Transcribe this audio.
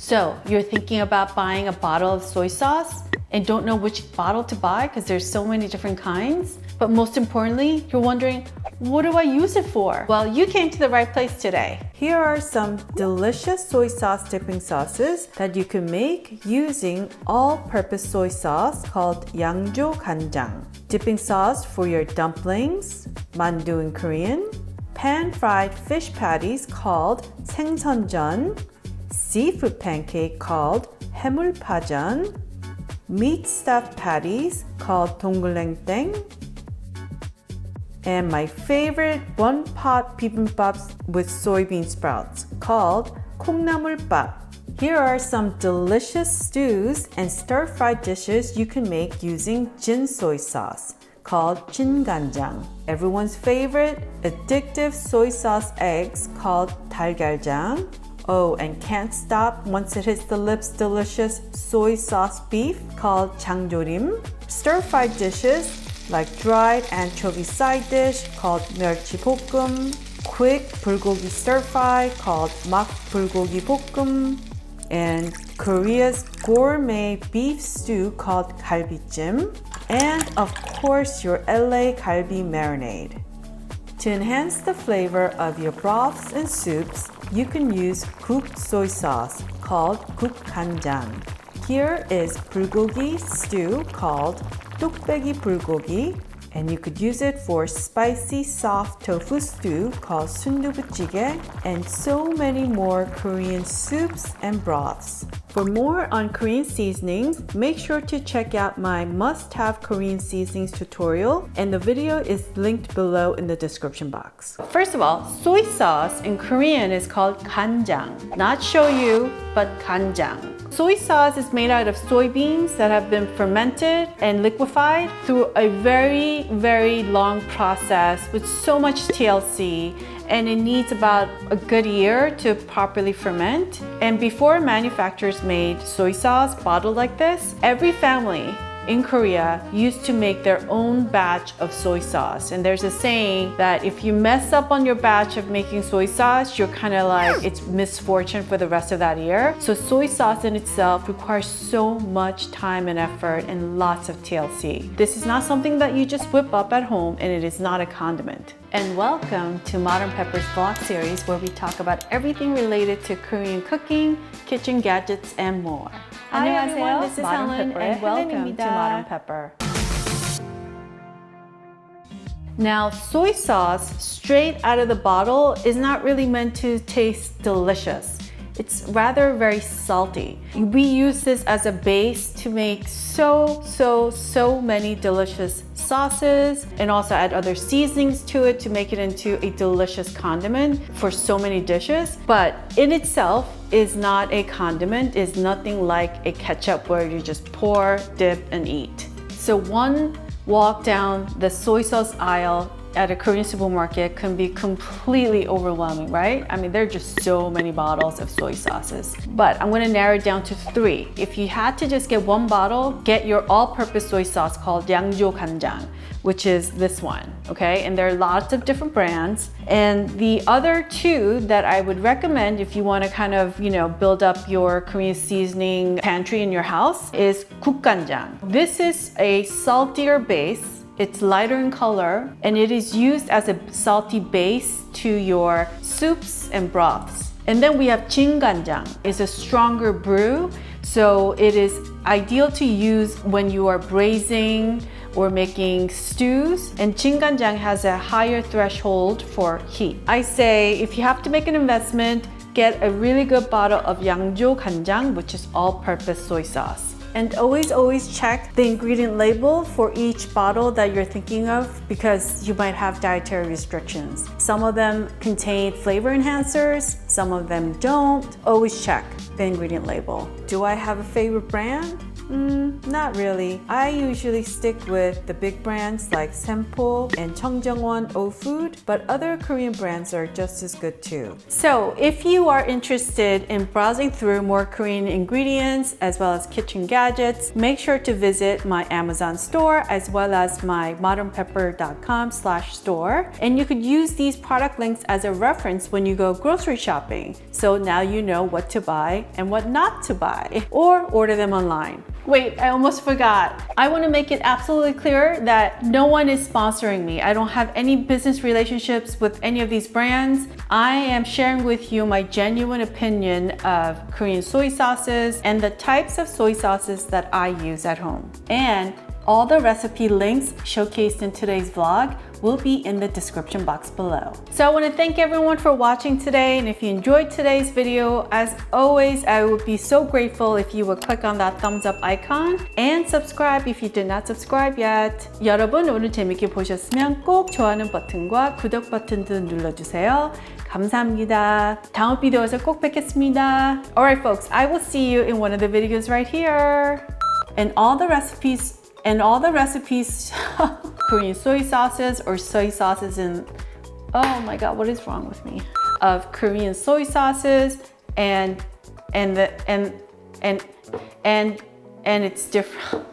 So you're thinking about buying a bottle of soy sauce and don't know which bottle to buy because there's so many different kinds? But most importantly, you're wondering, what do I use it for? Well, you came to the right place today. Here are some delicious soy sauce dipping sauces that you can make using all-purpose soy sauce called 양조간장. Dipping sauce for your dumplings, mandu in Korean, pan-fried fish patties called 생선전, seafood pancake called 해물파전, meat stuffed patties called 동글랭땡, and my favorite one-pot bibimbap with soybean sprouts called 콩나물밥. Here are some delicious stews and stir-fried dishes you can make using Jin soy sauce called JinGanJang. Everyone's favorite addictive soy sauce eggs called 달걀장. Oh, and can't stop once it hits the lips, delicious soy sauce beef called 장조림. Stir-fried dishes like dried anchovy side dish called 멸치볶음, quick bulgogi stir-fry called 막 bulgogi 볶음, and Korea's gourmet beef stew called 갈비찜, and of course your LA galbi marinade. To enhance the flavor of your broths and soups, you can use cooked soy sauce called GukGanJang. Here is bulgogi stew called 뚝배기 bulgogi, and you could use it for spicy soft tofu stew called sundubujigae, and so many more Korean soups and broths. For more on Korean seasonings, make sure to check out my must-have Korean seasonings tutorial, and the video is linked below in the description box. First of all, soy sauce in Korean is called 간장. Not shoyu, but 간장. Soy sauce is made out of soybeans that have been fermented and liquefied through a very, very long process with so much TLC, and it needs about a good year to properly ferment. And before manufacturers made soy sauce bottled like this, every family in Korea used to make their own batch of soy sauce. And there's a saying that if you mess up on your batch of making soy sauce, you're kind of like, it's misfortune for the rest of that year. So soy sauce in itself requires so much time and effort and lots of TLC. This is not something that you just whip up at home, and it is not a condiment. And welcome to Modern Pepper's vlog series, where we talk about everything related to Korean cooking, kitchen gadgets, and more. Hi everyone, this is Modern Helen, Pepper. and welcome to Modern Pepper. Now, soy sauce straight out of the bottle is not really meant to taste delicious. It's rather very salty. We use this as a base to make so many delicious sauces, and also add other seasonings to it to make it into a delicious condiment for so many dishes. But in itself is not a condiment, is nothing like a ketchup where you just pour, dip, and eat. So one walk down the soy sauce aisle at a Korean supermarket can be completely overwhelming, right? I mean, there are just so many bottles of soy sauces. But I'm gonna narrow it down to 3. If you had to just get one bottle, get your all-purpose soy sauce called YangJoGanJang, which is this one, okay? And there are lots of different brands. And the other 2 that I would recommend if you wanna kind of, build up your Korean seasoning pantry in your house is GukGanJang. This is a saltier base. It's lighter in color, and it is used as a salty base to your soups and broths. And then we have JinGanJang. It's a stronger brew, so it is ideal to use when you are braising or making stews. And JinGanJang has a higher threshold for heat. I say if you have to make an investment, get a really good bottle of 양조간장, which is all-purpose soy sauce. And always check the ingredient label for each bottle that you're thinking of, because you might have dietary restrictions. Some of them contain flavor enhancers, some of them don't. Always check the ingredient label. Do I have a favorite brand? Not really. I usually stick with the big brands like Sempo and Cheongjeongwon O-Food, but other Korean brands are just as good too. So if you are interested in browsing through more Korean ingredients as well as kitchen gadgets, make sure to visit my Amazon store as well as my modernpepper.com/store. And you could use these product links as a reference when you go grocery shopping. So now you know what to buy and what not to buy, or order them online. Wait, I almost forgot. I want to make it absolutely clear that no one is sponsoring me. I don't have any business relationships with any of these brands. I am sharing with you my genuine opinion of Korean soy sauces and the types of soy sauces that I use at home. And all the recipe links showcased in today's vlog will be in the description box below. So I want to thank everyone for watching today, and if you enjoyed today's video, as always, I would be so grateful if you would click on that thumbs up icon and subscribe if you did not subscribe yet. 여러분 오늘 재밌게 보셨으면 꼭 좋아하는 버튼과 구독 버튼도 눌러주세요. 감사합니다. 다음 비디오에서 꼭 뵙겠습니다. Alright folks, I will see you in one of the videos right here. And all the recipes Korean soy sauces or soy sauces in, oh my god, what is wrong with me? Of Korean soy sauces and it's different.